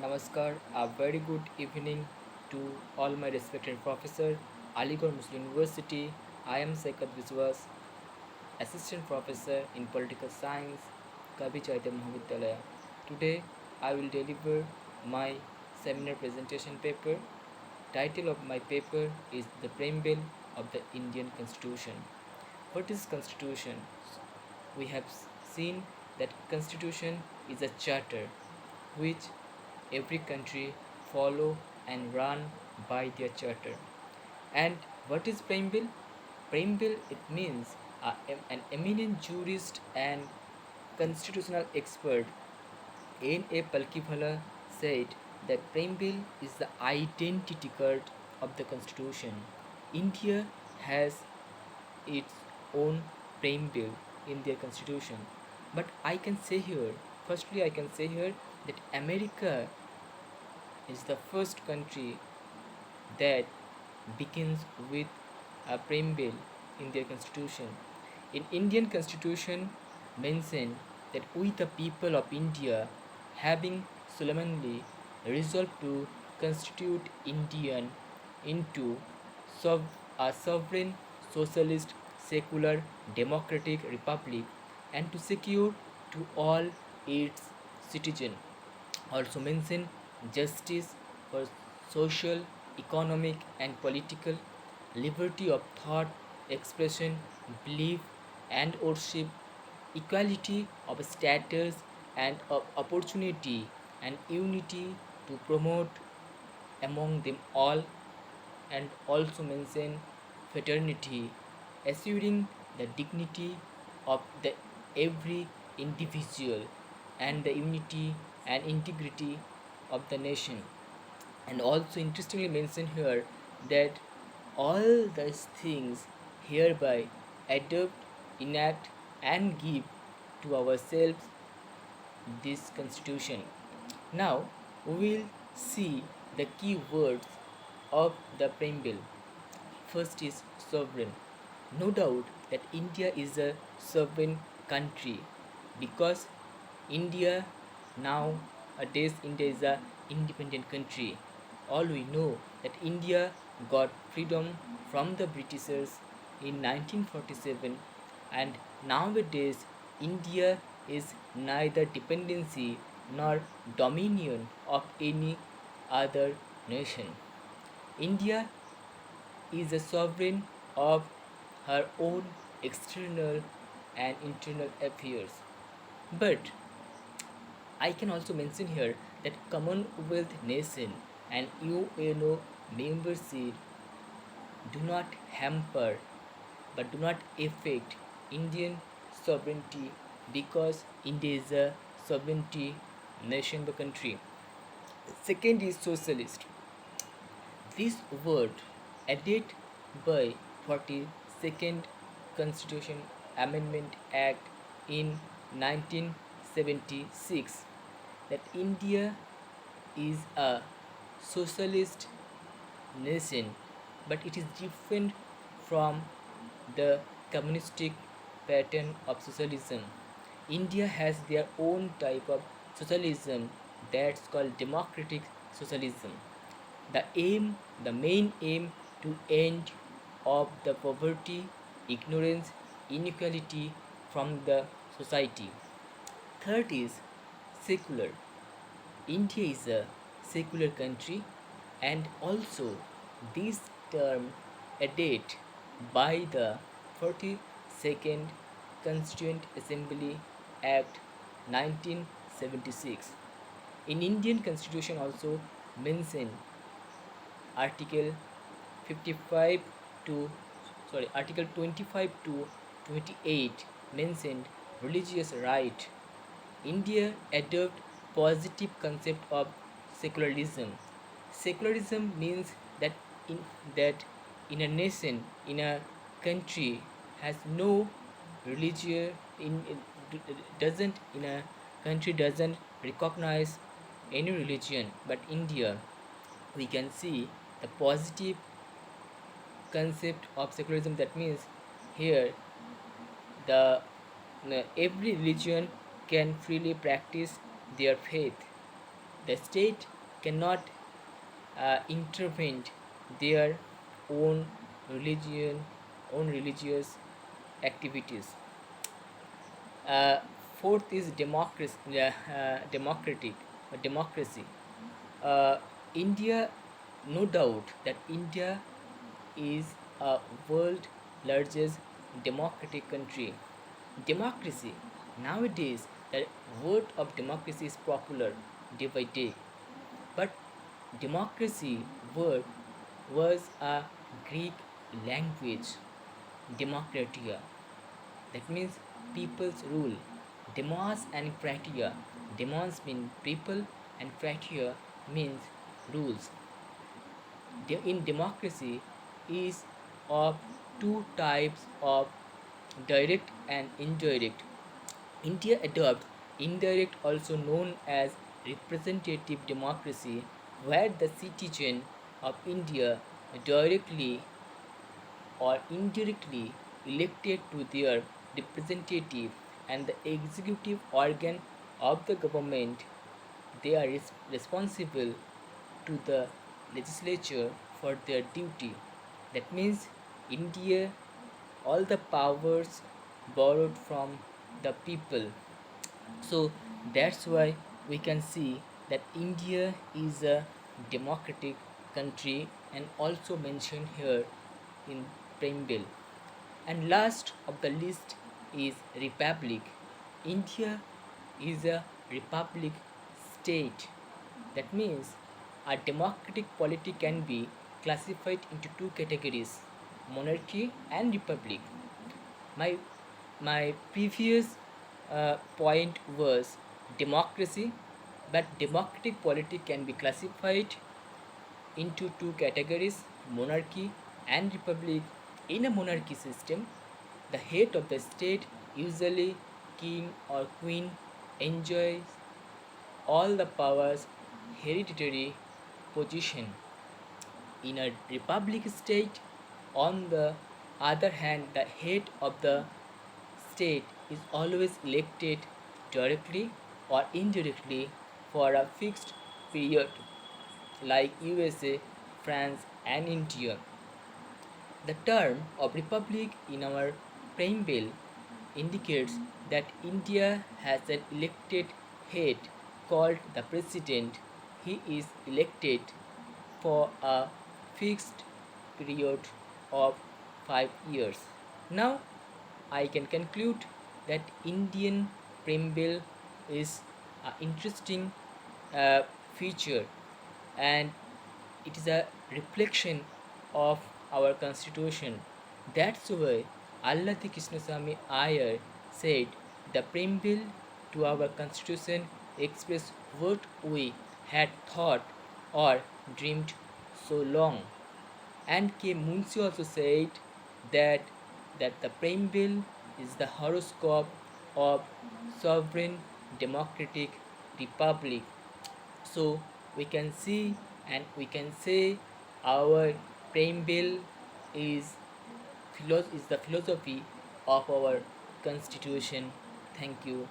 Namaskar, a very good evening to all my respected professor, Aligarh Muslim University. I am Saikat Biswas, Assistant Professor in Political Science, Kavi Chaitanya Mahavidyalaya. Today, I will deliver my seminar presentation paper. Title of my paper is The Preamble of the Indian Constitution. What is Constitution? We have seen that Constitution is a charter which every country follow and run by their charter. And what is preamble? Preamble it means an eminent jurist and constitutional expert N.A. Palkibhala said that preamble is the identity card of the constitution. India has its own preamble in their constitution. But I can say here, firstly, I can say here that America is the first country that begins with a preamble in their constitution. In Indian constitution mentioned that we the people of India having solemnly resolved to constitute Indian into a sovereign socialist secular democratic republic and to secure to all its citizens also mention justice for social, economic, and political, liberty of thought, expression, belief, and worship, equality of status and of opportunity, and unity to promote among them all, and also mention fraternity, assuring the dignity of the every individual and the unity and integrity of the nation. And also interestingly mentioned here that all these things hereby adopt, enact, and give to ourselves this constitution. Now we will see the key words of the preamble. First is sovereign. No doubt that India is a sovereign country because India nowadays India is a independent country. All we know that India got freedom from the Britishers in 1947, and nowadays India is neither dependency nor dominion of any other nation. India is a sovereign of her own external and internal affairs. But I can also mention here that Commonwealth nation and UNO membership do not hamper but do not affect Indian sovereignty because India is a sovereignty nation, the country. Second is socialist. This word added by 42nd Constitution Amendment Act in 1976 that India is a socialist nation, but it is different from the communistic pattern of socialism. India has their own type of socialism that's called democratic socialism. The main aim to end of the poverty, ignorance, inequality from the society. Third is secular. India is a secular country, and also this term added by the 42nd Constituent Assembly Act 1976. In Indian Constitution also mention Article 55 to Article 25 to 28 mentioned religious right. India adopt positive concept of secularism. Secularism means that in that in a nation, in a country has no religion doesn't in a country doesn't recognize any religion, but India we can see the positive concept of secularism. That means here the every religion can freely practice their faith, The state cannot intervene their own religion, own religious activities. Uh, Fourth is democracy. Uh, India, no doubt that India is a world largest democratic country. Democracy nowadays, the word of democracy is popular day by day, but democracy word was a Greek language, demokratia, that means people's rule. Demos and kratia. Demos mean people and kratia means rules. In democracy is of two types of direct and indirect. India adopts indirect, also known as representative democracy, where the citizen of India directly or indirectly elected to their representative and the executive organ of the government. They are responsible to the legislature for their duty. That means India, all the powers borrowed from the people. So that's why we can see that India is a democratic country and also mentioned here in Preamble. And last of the list is republic. India is a republic state. That means a democratic polity can be classified into two categories, monarchy and republic. My my previous point was democracy, but democratic polity can be classified into two categories, monarchy and republic. In a monarchy system, the head of the state, usually king or queen, enjoys all the powers hereditary position. In a republic state, on the other hand, the head of the state is always elected directly or indirectly for a fixed period, like USA, France, and India. The term of republic in our preamble indicates that India has an elected head called the president. He is elected for a fixed period of 5 years. Now, I can conclude that Indian preamble is an interesting uh, feature, and it is a reflection of our constitution. That's why Allati Krishnasamy Iyer said the preamble to our constitution express what we had thought or dreamed so long. And K. Munshi also said that the preamble is the horoscope of sovereign democratic republic. So we can see and we can say our preamble is is the philosophy of our constitution. Thank you.